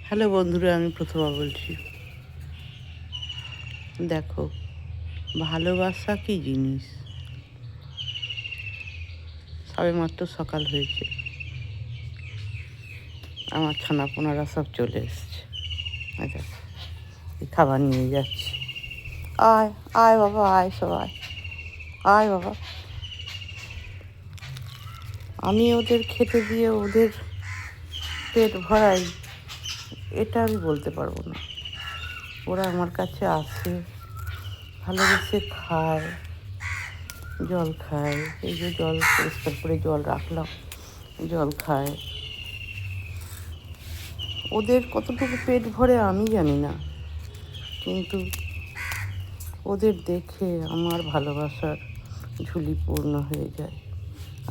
Hello বন্ধুরা, আমি প্রথমা বলছি। দেখো, ভালোবাসা কী জিনিস। সবেমাত্র সকাল হয়েছে, আমার ছানাপোনারা সব চলে এসছে। আচ্ছা, এই খাবার নিয়ে যাচ্ছি। আয় আয় বাবা, আয় সবাই, আয় বাবা। আমি ওদের খেতে দিয়ে ওদের পেট ভরাই, এটা আমি বলতে পারবো না। ওরা আমার কাছে আসে, ভালোবেসে খায়, জল খায়। এই যে জল পরিষ্কার করে জল রাখলাম, জল খায়। ওদের কতটুকু পেট ভরে আমি জানি না, কিন্তু ওদের দেখে আমার ভালোবাসার ঝুলি পূর্ণ হয়ে যায়।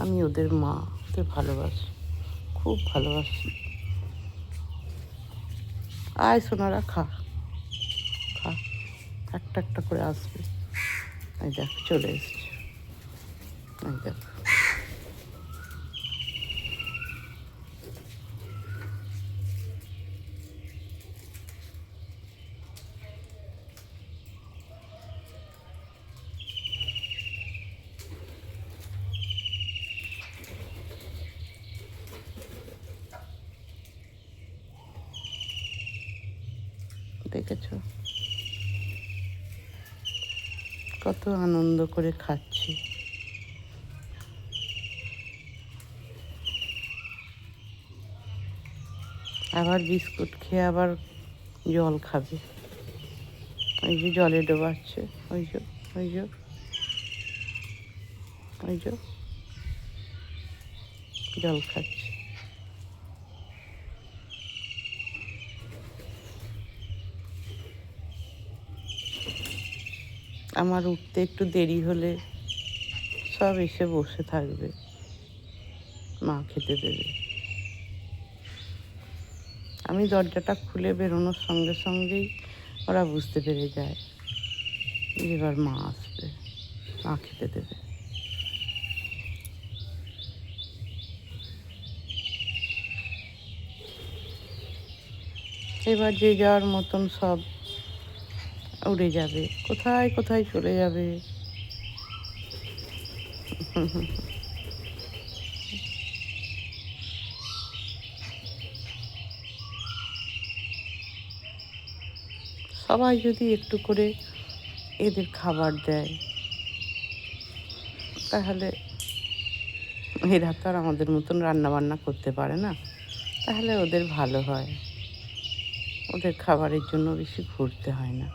আমি ওদের মা, ওদের ভালোবাসি, খুব ভালোবাসি। আয় সোনারা, খা খা, একটা একটা করে আসবে। এই দেখ চলে এসছে, এই দেখ। দেখেছ কত আনন্দ করে খাচ্ছি। আবার বিস্কুট খেয়ে আবার জল খাবে। ওই যে জলে ডোবাচ্ছে, ওই যে ওই যে ওই যে জল খাচ্ছে। আমার উঠতে একটু দেরি হলে সব এসে বসে থাকবে, মা খেতে দেবে। আমি দরজাটা খুলে বেরোনোর সঙ্গে সঙ্গেই ওরা বুঝতে পেরে যায় যে এবার মা আসবে, মা খেতে দেবে। এবার যে যাওয়ার মতন সব উড়ে যাবে, কোথায় কোথায় চলে যাবে। সবাই যদি একটু করে এদের খাবার দেয়, তাহলে এরা তো আর আমাদের মতন রান্নাবান্না করতে পারে না, তাহলে ওদের ভালো হয়। ওদের খাবারের জন্য বেশি ঘুরতে হয় না।